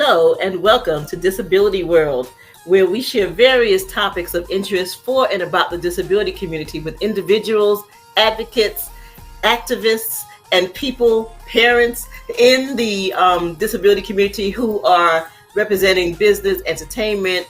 Hello and welcome to Disability World, where we share various topics of interest for and about the disability community with individuals, advocates, activists, and people, parents in the disability community who are representing business, entertainment,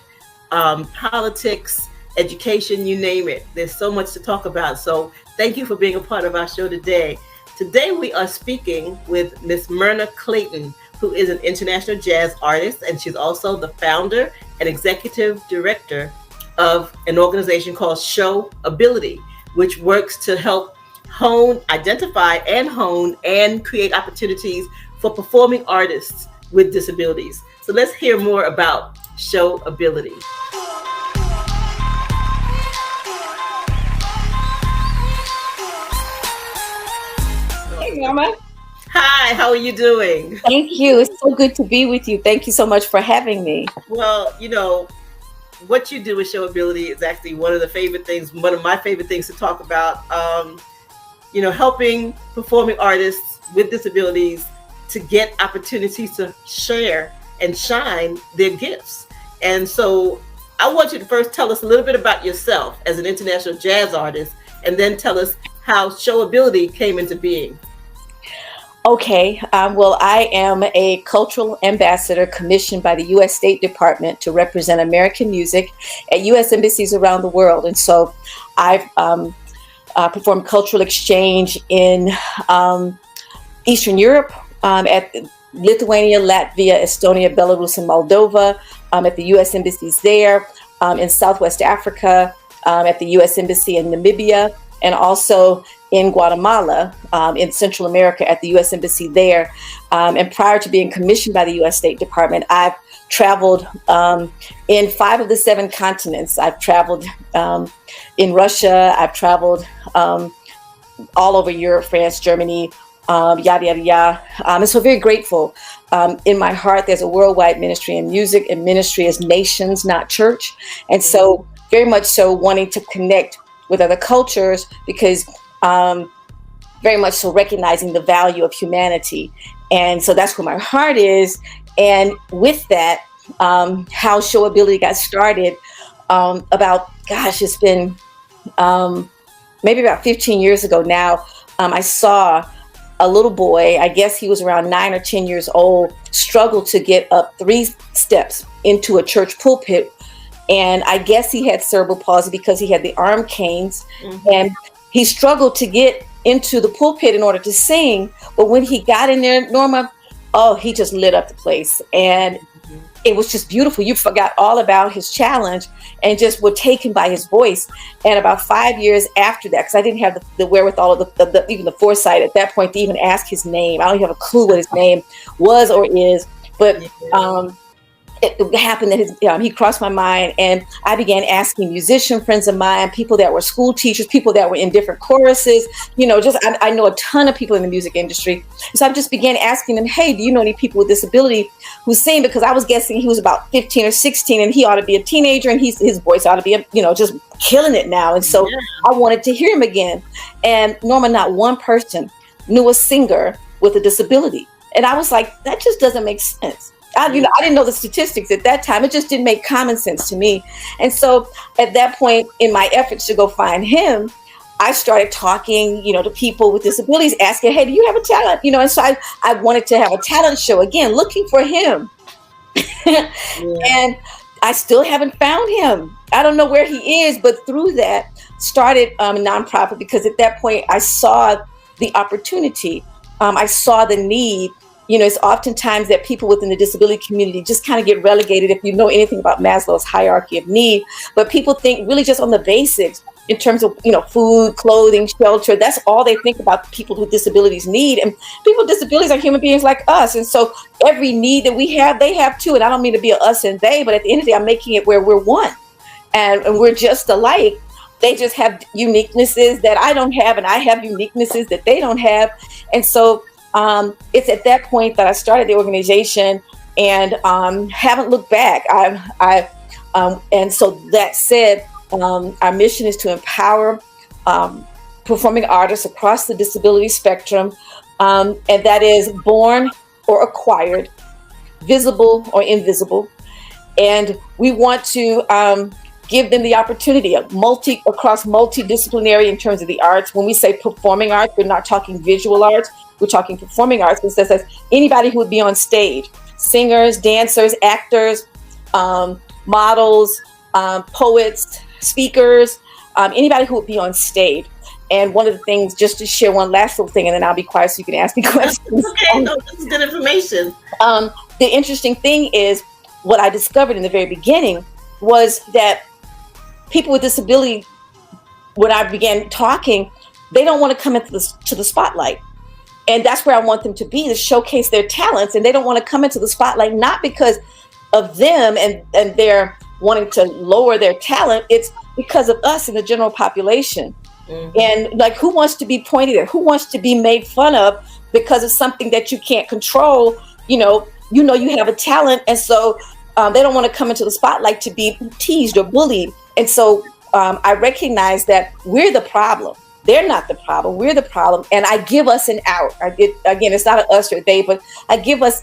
politics, education, you name it. There's so much to talk about. So thank you for being a part of our show today. Today we are speaking with Miss Myrna Clayton, who is an international jazz artist, and she's also the founder and executive director of an organization called ShowAbility, which works to help identify and create opportunities for performing artists with disabilities. So let's hear more about ShowAbility. Hey, Norma. Hi, how are you doing? Thank you. It's so good to be with you. Thank you so much for having me. Well, what you do with ShowAbility is actually one of my favorite things to talk about. Helping performing artists with disabilities to get opportunities to share and shine their gifts. And so I want you to first tell us a little bit about yourself as an international jazz artist, and then tell us how ShowAbility came into being. Okay. Well, I am a cultural ambassador commissioned by the U.S. State Department to represent American music at U.S. embassies around the world. And so I've performed cultural exchange in Eastern Europe, at Lithuania, Latvia, Estonia, Belarus, and Moldova, at the U.S. embassies there, in Southwest Africa, at the U.S. Embassy in Namibia, and also in Guatemala, in Central America at the U.S. Embassy there. And prior to being commissioned by the U.S. State Department, I've traveled in 5 of the 7 continents. I've traveled in Russia. I've traveled all over Europe, France, Germany, yada, yada, yada. And so very grateful. In my heart, there's a worldwide ministry in music, and ministry is nations, not church. And so very much so wanting to connect with other cultures, because very much so recognizing the value of humanity. And so that's where my heart is. And with that, how ShowAbility got started, it's been maybe about 15 years ago now. I saw a little boy, I guess he was around 9 or 10 years old, struggle to get up 3 steps into a church pulpit. And I guess he had cerebral palsy because he had the arm canes. Mm-hmm. And he struggled to get into the pulpit in order to sing. But when he got in there, Norma, he just lit up the place. And it was just beautiful. You forgot all about his challenge and just were taken by his voice. And about 5 years after that, because I didn't have the wherewithal, even the foresight at that point to even ask his name. I don't even have a clue what his name was or is. But it happened that he crossed my mind, and I began asking musician friends of mine, people that were school teachers, people that were in different choruses, I know a ton of people in the music industry. So I just began asking them, hey, do you know any people with disability who sing? Because I was guessing he was about 15 or 16 and he ought to be a teenager, and his voice ought to be, just killing it now. And so I wanted to hear him again. And Norma, not one person knew a singer with a disability. And I was like, that just doesn't make sense. I didn't know the statistics at that time. It just didn't make common sense to me. And so at that point, in my efforts to go find him, I started talking, to people with disabilities, asking, hey, do you have a talent? And so I wanted to have a talent show again, looking for him. And I still haven't found him. I don't know where he is, but through that started a nonprofit, because at that point I saw the opportunity. I saw the need. It's oftentimes that people within the disability community just kind of get relegated, if you know anything about Maslow's hierarchy of need. But people think really just on the basics in terms of, food, clothing, shelter. That's all they think about people with disabilities need. And people with disabilities are human beings like us. And so every need that we have, they have too. And I don't mean to be a us and they, but at the end of the day, I'm making it where we're one. And we're just alike. They just have uniquenesses that I don't have, and I have uniquenesses that they don't have. And so it's at that point that I started the organization, and haven't looked back. And so that said, our mission is to empower performing artists across the disability spectrum, and that is born or acquired, visible or invisible. And we want to give them the opportunity of across multidisciplinary in terms of the arts. When we say performing arts, we're not talking visual arts, we're talking performing arts. It says anybody who would be on stage, singers, dancers, actors, models, poets, speakers, anybody who would be on stage. And one of the things, just to share one last little thing, and then I'll be quiet so you can ask me questions. Okay, no, this is good information. The interesting thing is, what I discovered in the very beginning was that people with disability, when I began talking, they don't want to come into the spotlight. And that's where I want them to be, to showcase their talents. And they don't want to come into the spotlight, not because of them and they're wanting to lower their talent. It's because of us in the general population. Mm-hmm. And like, who wants to be pointed at? Who wants to be made fun of because of something that you can't control? You know you have a talent, and so they don't want to come into the spotlight to be teased or bullied. And so I recognize that we're the problem. They're not the problem. We're the problem. And I give us an out. Again, it's not an us or they, but I give us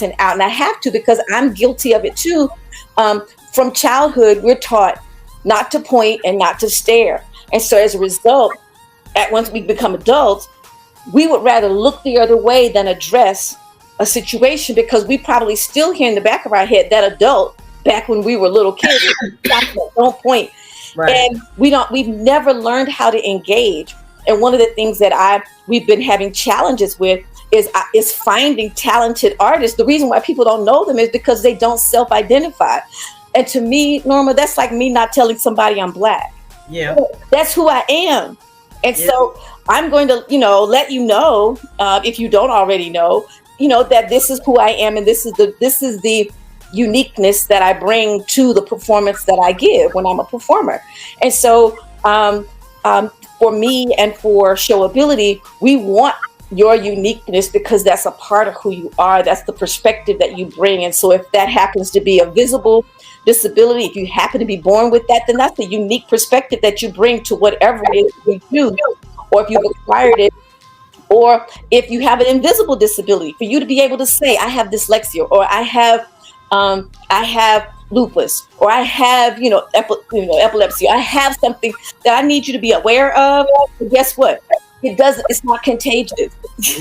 an out. And I have to, because I'm guilty of it too. From childhood, we're taught not to point and not to stare. And so as a result, once we become adults, we would rather look the other way than address a situation, because we probably still hear in the back of our head that adult back when we were little kids, don't point. Right. And we've never learned how to engage. And one of the things that we've been having challenges with is finding talented artists. The reason why people don't know them is because they don't self-identify. And to me, Norma, that's like me not telling somebody I'm Black. Yeah, that's who I am. And so I'm going to, let you know, if you don't already know, that this is who I am, and this is the uniqueness that I bring to the performance that I give when I'm a performer. And so for me and for ShowAbility, we want your uniqueness because that's a part of who you are. That's the perspective that you bring. And so if that happens to be a visible disability, if you happen to be born with that, then that's the unique perspective that you bring to whatever it is you do, or if you've acquired it. Or if you have an invisible disability, for you to be able to say, I have dyslexia, or I have lupus, or I have, epilepsy. I have something that I need you to be aware of. But guess what? It's not contagious.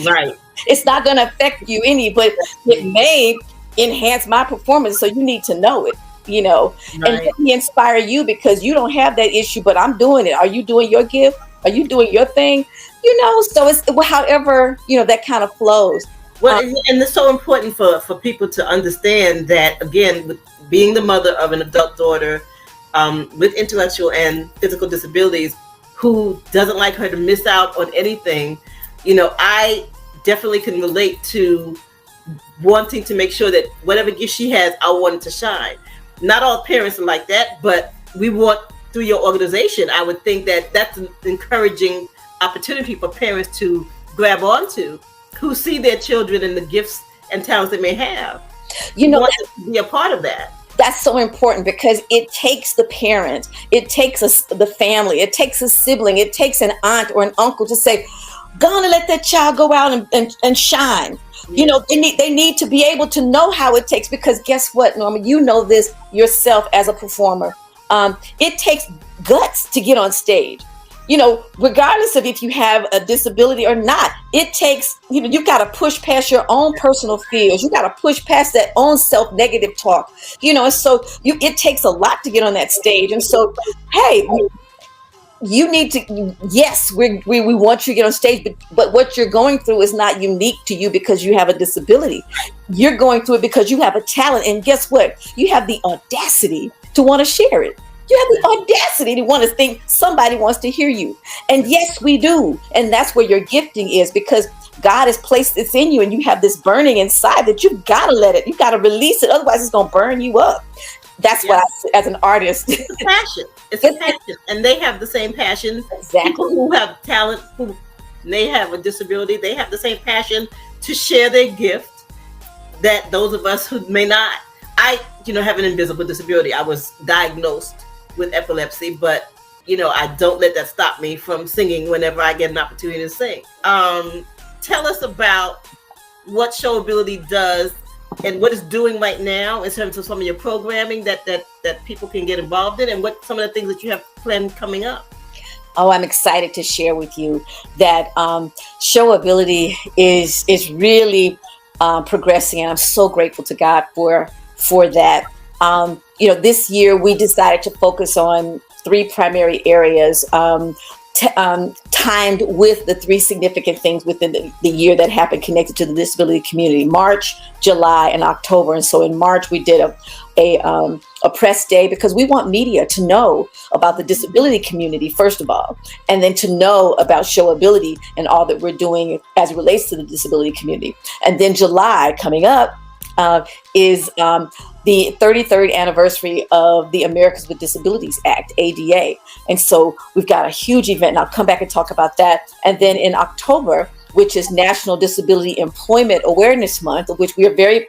Right. It's not going to affect you any, but it may enhance my performance. So you need to know it, right. And let me inspire you, because you don't have that issue, but I'm doing it. Are you doing your gift? Are you doing your thing? So it's however, that kind of flows. Well, and it's so important for people to understand that, again, with being the mother of an adult daughter with intellectual and physical disabilities, who doesn't like her to miss out on anything, I definitely can relate to wanting to make sure that whatever gift she has, I want it to shine. Not all parents are like that, but we want, through your organization, I would think that that's an encouraging opportunity for parents to grab onto, who see their children and the gifts and talents they may have. Want to be a part of that. That's so important, because it takes the parent, it takes the family, it takes a sibling, it takes an aunt or an uncle to say, go on and let that child go out and shine. Yeah. They need to be able to know how it takes, because guess what, Norma, you know this yourself as a performer. It takes guts to get on stage. Regardless of if you have a disability or not, it takes, you've got to push past your own personal fears. You got to push past that own self-negative talk, and so it takes a lot to get on that stage. And so, hey, you need to, yes, we want you to get on stage, but what you're going through is not unique to you because you have a disability. You're going through it because you have a talent. And guess what? You have the audacity to want to share it. You have the audacity to want to think somebody wants to hear you. And yes, we do. And that's where your gifting is, because God has placed this in you, and you have this burning inside that you've got to let it. You got to release it. Otherwise, it's going to burn you up. That's what I, as an artist. It's a passion. It's a passion. And they have the same passion. Exactly. People who have talent, who may have a disability, they have the same passion to share their gift that those of us who may not. I, have an invisible disability. I was diagnosed with epilepsy, but I don't let that stop me from singing whenever I get an opportunity to sing. Tell us about what ShowAbility does and what it's doing right now in terms of some of your programming that people can get involved in, and what some of the things that you have planned coming up? Oh, I'm excited to share with you that ShowAbility is really progressing, and I'm so grateful to God for that. This year we decided to focus on three primary areas, timed with the three significant things within the year that happened connected to the disability community: March, July, and October. And so in March we did a press day, because we want media to know about the disability community, first of all, and then to know about ShowAbility and all that we're doing as it relates to the disability community. And then July, coming up, is the 33rd anniversary of the Americans with Disabilities Act, ADA. And so we've got a huge event, and I'll come back and talk about that. And then in October, which is National Disability Employment Awareness Month, of which we're very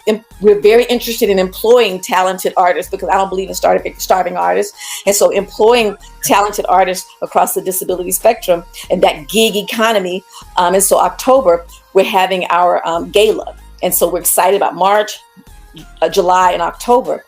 interested in employing talented artists, because I don't believe in starving artists. And so employing talented artists across the disability spectrum and that gig economy. And so October, we're having our gala. And so we're excited about March, July, and October.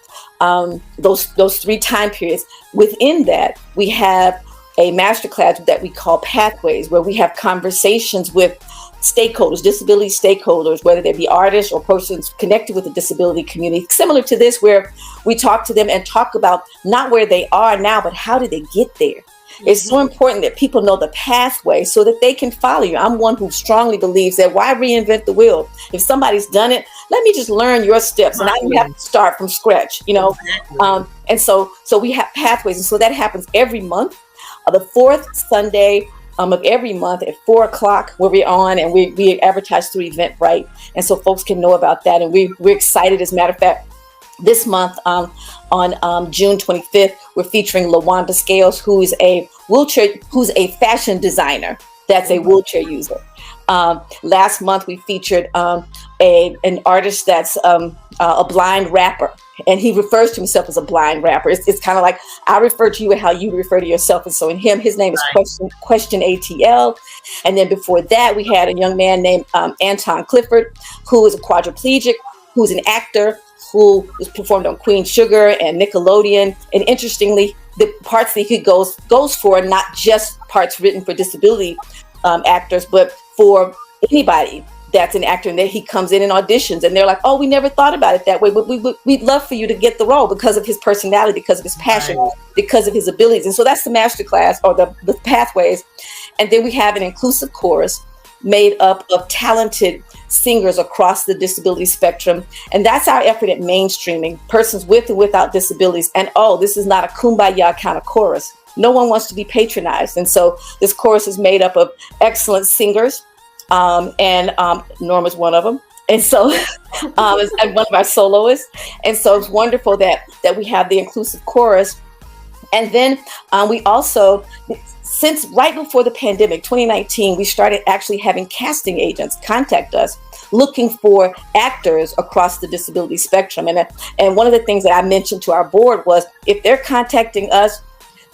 Those three time periods. Within that, we have a masterclass that we call Pathways, where we have conversations with stakeholders, disability stakeholders, whether they be artists or persons connected with the disability community, similar to this, where we talk to them and talk about not where they are now, but how did they get there? It's so important that people know the pathway so that they can follow you. I'm one who strongly believes that why reinvent the wheel? If somebody's done it, let me just learn your steps, and I don't have to start from scratch, Exactly. And so we have pathways, and so that happens every month, the fourth Sunday of every month at 4:00, where we're on, and we advertise through Eventbrite, and so folks can know about that. And we're excited. As a matter of fact, this month on June 25th, we're featuring LaWanda Scales, who's a fashion designer that's a wheelchair user. Last month we featured an artist that's a blind rapper, and he refers to himself as a blind rapper. It's kind of like I refer to you and how you refer to yourself, and so in his name is Question ATL. And then before that, we had a young man named Anton Clifford, who is a quadriplegic, who's an actor, who was performed on Queen Sugar and Nickelodeon. And interestingly, the parts that he goes for are not just parts written for disability actors, but for anybody that's an actor, and that he comes in and auditions, and they're like, oh, we never thought about it that way, but we'd love for you to get the role because of his personality, because of his passion, because of his abilities. And so that's the masterclass, or the pathways. And then we have an inclusive chorus made up of talented singers across the disability spectrum. And that's our effort at mainstreaming persons with and without disabilities. And this is not a kumbaya kind of chorus. No one wants to be patronized. And so this chorus is made up of excellent singers, and Norma's one of them. And so and one of our soloists. And so it's wonderful that we have the inclusive chorus. And then we also, since right before the pandemic, 2019, we started actually having casting agents contact us looking for actors across the disability spectrum. And one of the things that I mentioned to our board was, if they're contacting us,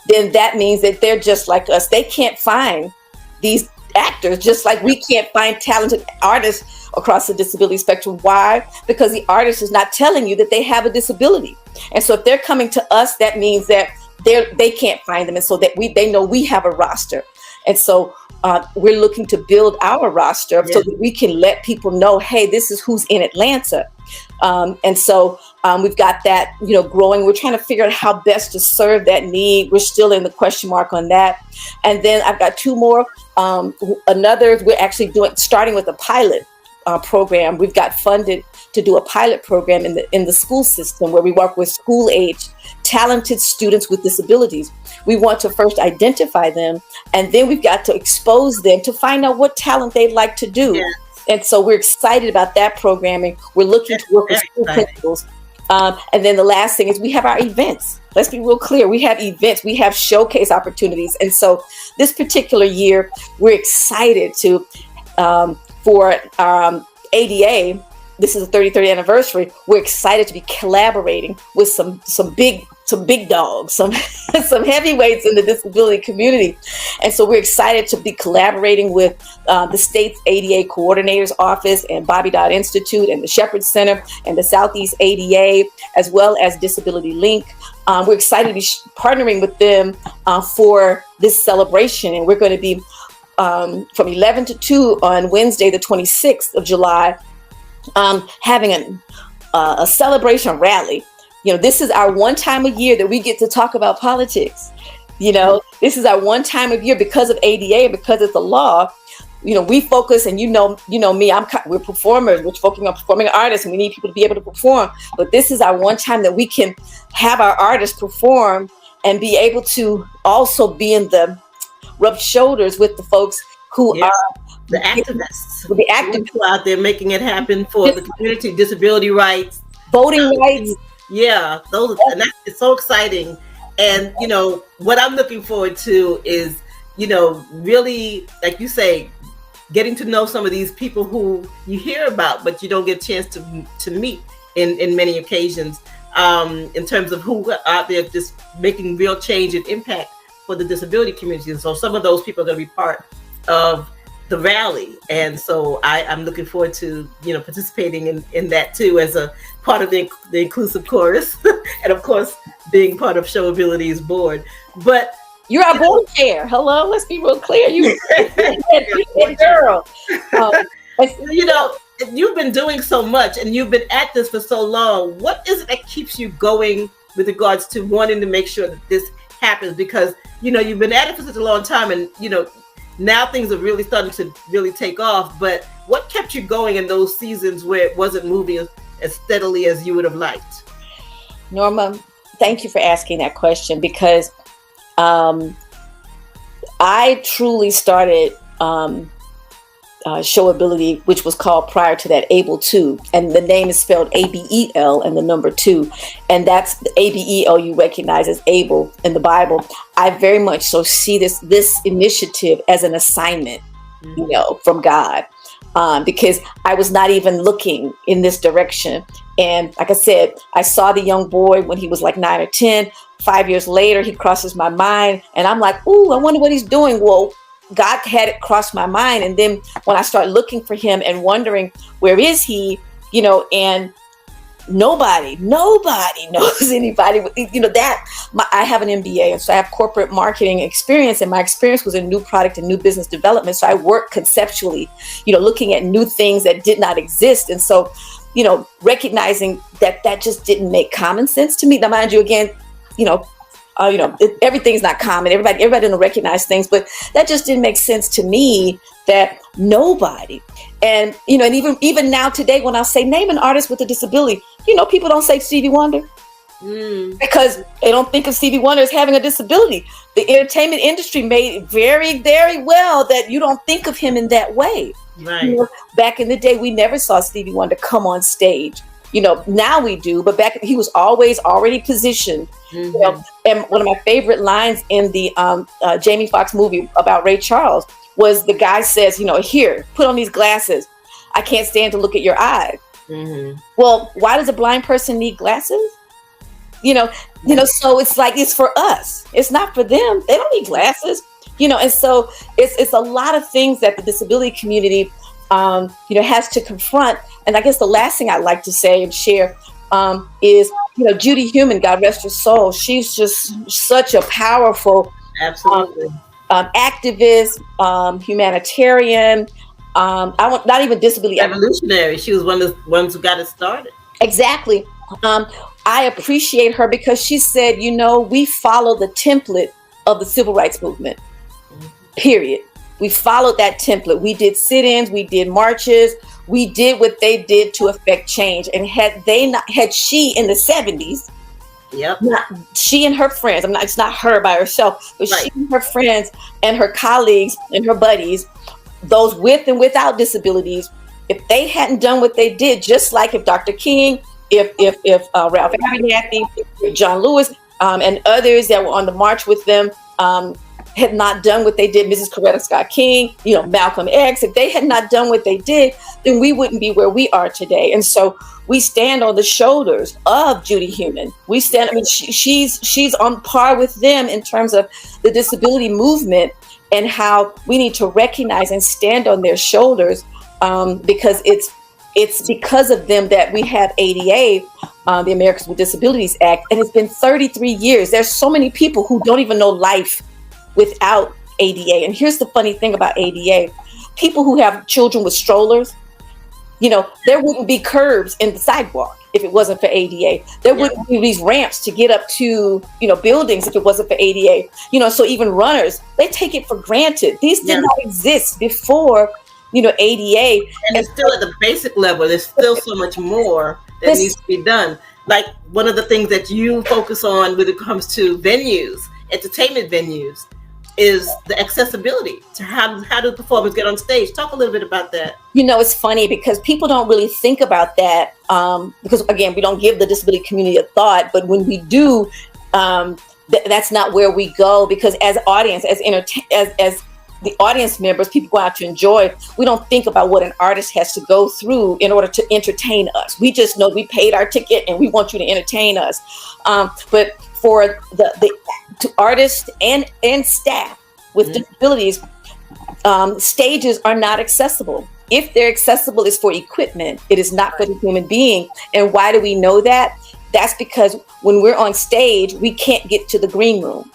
then that means that they're just like us. They can't find these actors, just like we can't find talented artists across the disability spectrum. Why? Because the artist is not telling you that they have a disability. And so if they're coming to us, that means that they can't find them. And so that they know we have a roster. And so we're looking to build our roster so that we can let people know, hey, this is who's in Atlanta. And so we've got that, growing. We're trying to figure out how best to serve that need. We're still in the question mark on that. And then I've got two more. We're actually starting with a pilot program. We've got funded to do a pilot program in the school system, where we work with school-age talented students with disabilities. We want to first identify them, and then we've got to expose them to find out what talent they'd like to do. Yes. And so we're excited about that programming. We're looking to work with school principals. And then the last thing is we have our events. Let's be real clear. We have events. We have showcase opportunities. And so this particular year, we're excited for ADA. This is the 33rd anniversary. We're excited to be collaborating with some big some big dogs, some some heavyweights in the disability community. And so we're excited to be collaborating with the state's ADA Coordinator's Office and Bobby Dodd Institute and the Shepherd Center and the Southeast ADA, as well as Disability Link. We're excited to be partnering with them for this celebration. And we're going to be from 11 to 2 on Wednesday, the 26th of July, having a celebration rally. You know, this is our one time a year that we get to talk about politics. You know, this is our one time of year because of ADA, because it's the law. You know, we focus, and you know me. We're performers. We're focusing on performing artists, and we need people to be able to perform. But this is our one time that we can have our artists perform and be able to also be in the rub shoulders with the folks who are the activists. The activists who are out there making it happen for the community, disability rights, voting rights. Yeah, and it's so exciting. And you know what I'm looking forward to is, you know, really, like you say, getting to know some of these people who you hear about, but you don't get a chance to meet in many occasions, in terms of who are out there just making real change and impact for the disability community. And so some of those people are going to be part of the rally. And so I'm looking forward to, you know, participating in that too, as a part of the inclusive chorus, and of course being part of ShowAbility's board. But you're our board chair. Hello, let's be real clear. You girl. You know, you've been doing so much and you've been at this for so long. What is it that keeps you going with regards to wanting to make sure that this happens? Because, you know, you've been at it for such a long time, and, you know, now things are really starting to really take off. But what kept you going in those seasons where it wasn't moving as steadily as you would have liked? Norma, thank you for asking that question, because I truly started ShowAbility, which was called prior to that Able To, and the name is spelled ABEL and the number 2, and that's the ABEL you recognize as able in the Bible. I very much so see this initiative as an assignment, you know, from God, because I was not even looking in this direction. And like I said, I saw the young boy when he was like 9 or 10. 5 years later, he crosses my mind, and I'm like, ooh, I wonder what he's doing. Well, God had it cross my mind. And then when I start looking for him and wondering, where is he, you know, and nobody knows anybody, you know, I have an MBA, and so I have corporate marketing experience, and my experience was in new product and new business development. So I work conceptually, you know, looking at new things that did not exist. And so, you know, recognizing that just didn't make common sense to me. Now, mind you, again, everything's not common. Everybody doesn't recognize things, but that just didn't make sense to me, that nobody. And, you know, and even now today, when I say name an artist with a disability, you know, people don't say Stevie Wonder because they don't think of Stevie Wonder as having a disability. The entertainment industry made it very, very well that you don't think of him in that way. Right. You know, back in the day, we never saw Stevie Wonder come on stage. You know, now we do, but back he was always already positioned. You know, and one of my favorite lines in the Jamie Foxx movie about Ray Charles was the guy says, you know, here, put on these glasses. I can't stand to look at your eyes. Well, why does a blind person need glasses? You know, so it's like, it's for us. It's not for them. They don't need glasses. You know, and so it's a lot of things that the disability community, you know, has to confront. And I guess the last thing I'd like to say and share is, you know, Judy Heumann, God rest her soul. She's just such a powerful, absolutely, activist, humanitarian. Not even disability revolutionary. She was one of the ones who got it started. Exactly. I appreciate her because she said, you know, we follow the template of the civil rights movement. Period. We followed that template. We did sit-ins, we did marches, we did what they did to affect change. And had she in the 70s, she and her friends, it's not her by herself, but right, she and her friends and her colleagues and her buddies, those with and without disabilities, if they hadn't done what they did, just like if Dr. King, if Ralph Abernathy, if John Lewis, and others that were on the march with them, had not done what they did, Mrs. Coretta Scott King, Malcolm X, if they had not done what they did, then we wouldn't be where we are today. And so we stand on the shoulders of Judy Heumann. We stand, she's on par with them in terms of the disability movement and how we need to recognize and stand on their shoulders, because it's because of them that we have ADA, the Americans with Disabilities Act, and it's been 33 years. There's so many people who don't even know life without ADA. And here's the funny thing about ADA. People who have children with strollers, there wouldn't be curbs in the sidewalk if it wasn't for ADA. There wouldn't be these ramps to get up to, buildings if it wasn't for ADA. So even runners, they take it for granted. These did not exist before, ADA. And it's still at the basic level. There's still so much more that needs to be done. Like one of the things that you focus on when it comes to venues, entertainment venues, is the accessibility to how do performers get on stage. Talk a little bit about that. It's funny because people don't really think about that, because again, we don't give the disability community a thought, but when we do, that's not where we go, because as audience, as the audience members, people go out to enjoy, we don't think about what an artist has to go through in order to entertain us. We just know we paid our ticket and we want you to entertain us. But for the artists and staff with disabilities, stages are not accessible. If they're accessible, it's for equipment. It is not for the human being. And why do we know that? That's because when we're on stage, we can't get to the green room.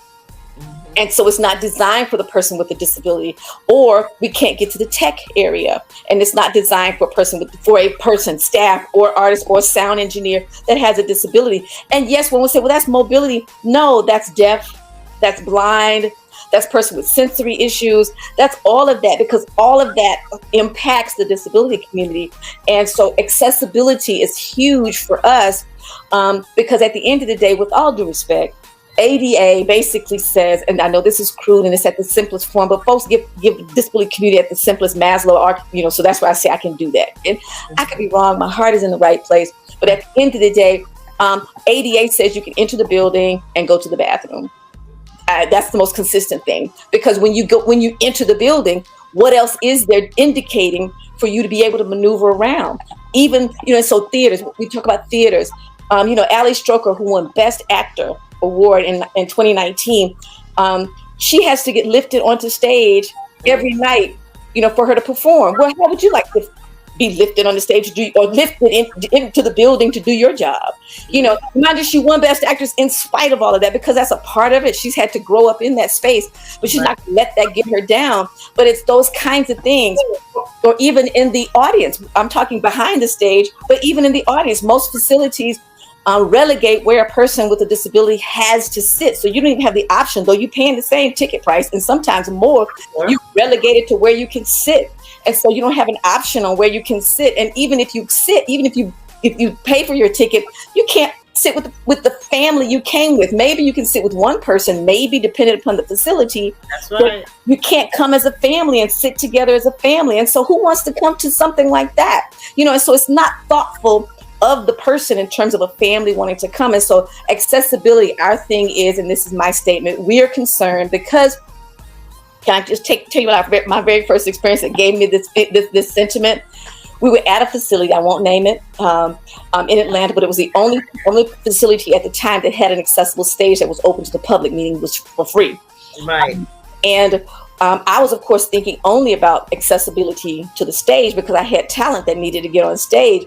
And so it's not designed for the person with a disability, or we can't get to the tech area, and it's not designed for a person, staff or artist or sound engineer that has a disability. And yes, when we say, well, that's mobility, no, that's deaf, that's blind, that's person with sensory issues, that's all of that, because all of that impacts the disability community. And so accessibility is huge for us, because at the end of the day, with all due respect, ADA basically says, and I know this is crude and it's at the simplest form, but folks give the disability community at the simplest Maslow, so that's why I say I can do that. And I could be wrong. My heart is in the right place. But at the end of the day, ADA says you can enter the building and go to the bathroom. That's the most consistent thing, because when you enter the building, what else is there indicating for you to be able to maneuver around? Even, so theaters, we talk about theaters. Ali Stroker, who won Best Actor Award in 2019, she has to get lifted onto stage every night, for her to perform. Well, how would you like to be lifted on the stage or lifted into the building to do your job? Mind you, she won Best Actress in spite of all of that, because that's a part of it. She's had to grow up in that space, but she's not going to let that get her down. But it's those kinds of things. Or even in the audience, I'm talking behind the stage, but even in the audience, most facilities relegate where a person with a disability has to sit. So you don't even have the option, though you're paying the same ticket price and sometimes more, you relegate it to where you can sit. And so you don't have an option on where you can sit. And even if you sit, if you pay for your ticket, you can't sit with the family you came with. Maybe you can sit with one person, maybe depending upon the facility. That's right. You can't come as a family and sit together as a family. And so who wants to come to something like that? And so it's not thoughtful of the person in terms of a family wanting to come. And so accessibility, our thing is, and this is my statement, we are concerned because, can I just tell you about my very first experience that gave me this sentiment? We were at a facility, I won't name it, in Atlanta, but it was the only facility at the time that had an accessible stage that was open to the public, meaning it was for free. Right. And I was, of course, thinking only about accessibility to the stage because I had talent that needed to get on stage.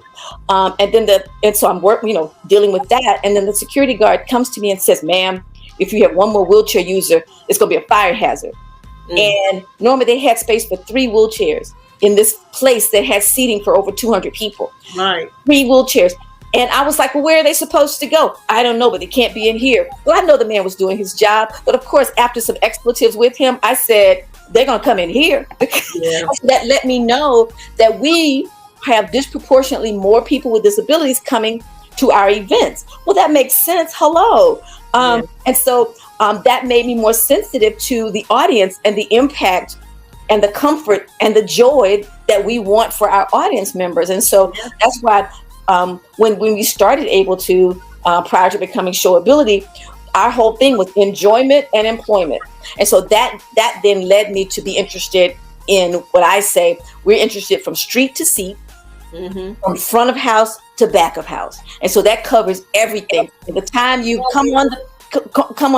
And so I'm dealing with that. And then the security guard comes to me and says, "Ma'am, if you have one more wheelchair user, it's going to be a fire hazard." And normally they had space for 3 wheelchairs in this place that had seating for over 200 people. Right. 3 wheelchairs. And I was like, well, where are they supposed to go? I don't know, but they can't be in here. Well, I know the man was doing his job. But of course, after some expletives with him, I said, they're going to come in here. Yeah. That let me know that we have disproportionately more people with disabilities coming to our events. Well, that makes sense. Hello. And so that made me more sensitive to the audience and the impact and the comfort and the joy that we want for our audience members. And so that's why when we started Able to, prior to becoming ShowAbility, our whole thing was enjoyment and employment. And so that then led me to be interested in what I say, we're interested from street to seat, from front of house to back of house. And so that covers everything. By the time you come on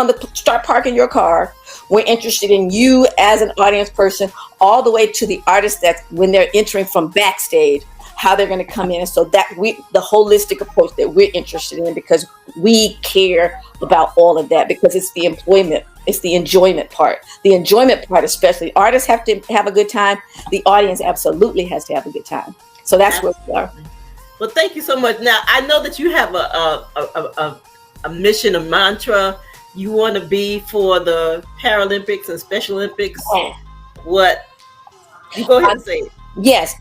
the start parking your car, we're interested in you as an audience person, all the way to the artist that when they're entering from backstage, how they're going to come in. And so that the holistic approach that we're interested in, because we care about all of that, because it's the employment, it's the enjoyment part. The enjoyment part, especially, artists have to have a good time. The audience absolutely has to have a good time. So that's where we are. Well, thank you so much. Now, I know that you have a mission, a mantra you want to be for the Paralympics and Special Olympics. What? You go ahead and say it. Yes.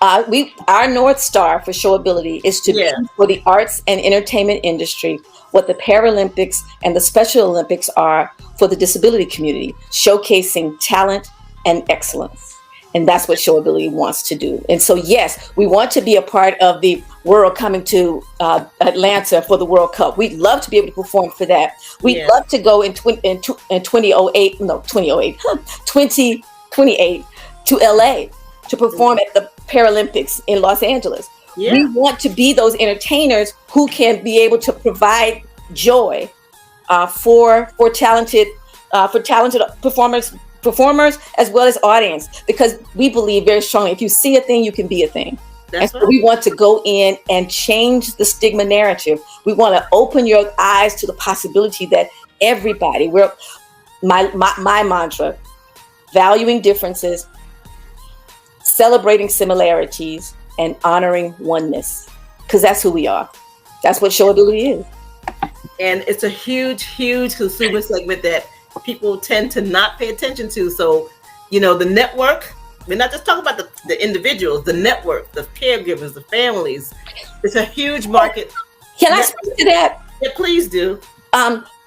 Our North Star for ShowAbility is to be for the arts and entertainment industry what the Paralympics and the Special Olympics are for the disability community, showcasing talent and excellence. And that's what ShowAbility wants to do. And so, yes, we want to be a part of the world coming to Atlanta for the World Cup. We'd love to be able to perform for that. We'd love to go in 2028 to LA to perform at the Paralympics in Los Angeles. Yeah. We want to be those entertainers who can be able to provide joy for talented performers as well as audience, because we believe very strongly if you see a thing, you can be a thing. That's and so we want to go in and change the stigma narrative. We want to open your eyes to the possibility that everybody, my mantra, valuing differences, celebrating similarities, and honoring oneness, because that's who we are. That's what ShowAbility is. And it's a huge, huge consumer segment that people tend to not pay attention to. So, the network, we're not just talking about the individuals, the network, the caregivers, the families. It's a huge market. Can I speak to that? Yeah, please do.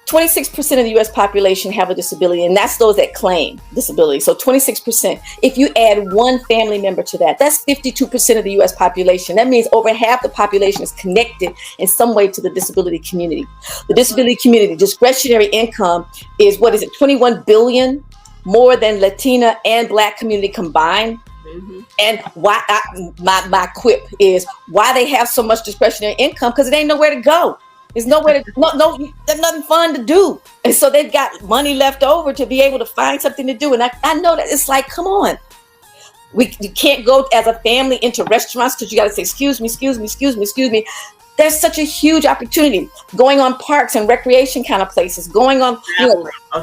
26% of the U.S. population have a disability, and that's those that claim disability. So 26%. If you add one family member to that, that's 52% of the U.S. population. That means over half the population is connected in some way to the disability community. The disability community discretionary income is, 21 billion more than Latina and Black community combined. Mm-hmm. And why my quip is why they have so much discretionary income, because it ain't nowhere to go. There's nowhere to there's nothing fun to do. And so they've got money left over to be able to find something to do. And I know that it's like, come on. You can't go as a family into restaurants because you got to say, excuse me. There's such a huge opportunity going on parks and recreation kind of places, going on,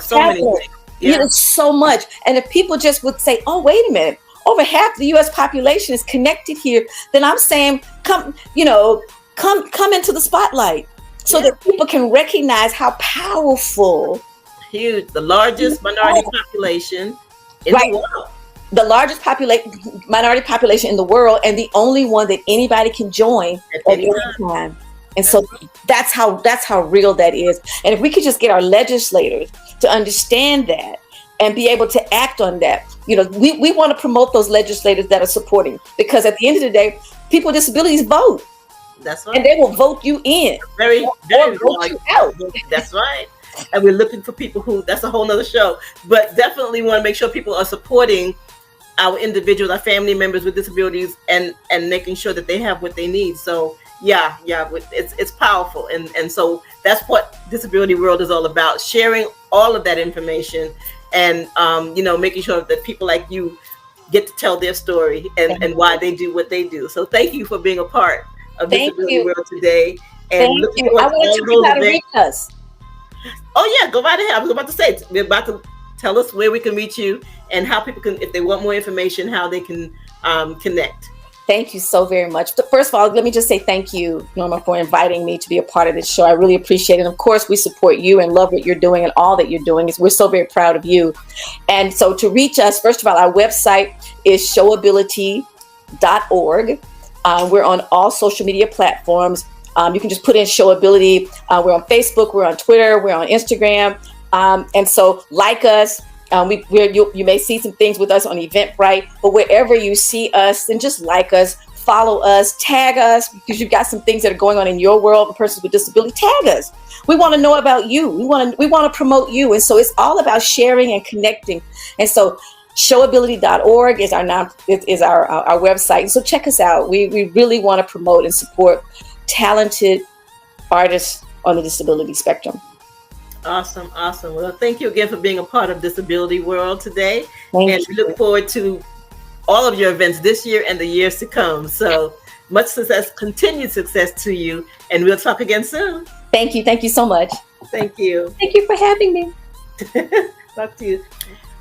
so many things. Yeah. So much. And if people just would say, oh, wait a minute, over half the U.S. population is connected here, then I'm saying, come into the spotlight. So that people can recognize how powerful. Huge. The largest minority population in the world. The largest minority population in the world, and the only one that anybody can join at any time. And so that's how real that is. And if we could just get our legislators to understand that and be able to act on that, we want to promote those legislators that are supporting, because at the end of the day, people with disabilities vote. That's right. And they will vote you in. Very vote you out. That's right. And we're looking for people that's a whole nother show. But definitely want to make sure people are supporting our individuals, our family members with disabilities, and making sure that they have what they need. So it's powerful. And so that's what Disability World is all about, sharing all of that information and making sure that people like you get to tell their story and why they do what they do. So thank you for being a part of Disability World today. And thank you. I want to know how to reach us. Oh yeah, go right ahead. I was about to say, we're about to tell us where we can reach you and how people can, if they want more information, how they can connect. Thank you so very much. First of all, let me just say thank you, Norma, for inviting me to be a part of this show. I really appreciate it. And of course, we support you and love what you're doing and all that you're doing. We're so very proud of you. And so to reach us, first of all, our website is showability.org. We're on all social media platforms. You can just put in ShowAbility. We're on Facebook, we're on Twitter, we're on Instagram. And so like us. You may see some things with us on Eventbrite, but wherever you see us, then just like us, follow us, tag us, because you've got some things that are going on in your world and persons with disability. Tag us. We want to know about you. We want to promote you. And so it's all about sharing and connecting. And so ShowAbility.org is our website. So check us out. We really want to promote and support talented artists on the disability spectrum. Awesome. Well, thank you again for being a part of Disability World today. Thank and you. We look forward to all of your events this year and the years to come. So much success, continued success to you. And we'll talk again soon. Thank you. Thank you so much. Thank you. Thank you for having me. Talk to you.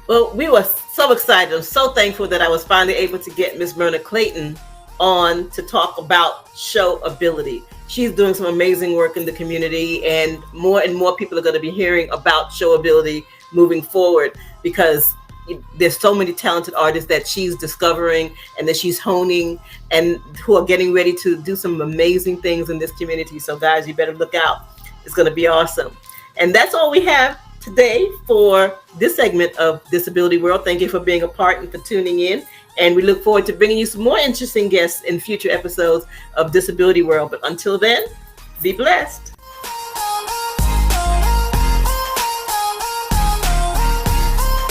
Well, we were so excited. I'm so thankful that I was finally able to get Ms. Myrna Clayton on to talk about ShowAbility. She's doing some amazing work in the community, and more people are going to be hearing about ShowAbility moving forward, because there's so many talented artists that she's discovering and that she's honing, and who are getting ready to do some amazing things in this community. So guys, you better look out. It's going to be awesome. And that's all we have today for this segment of Disability World. Thank you for being a part and for tuning in. And we look forward to bringing you some more interesting guests in future episodes of Disability World. But until then, be blessed.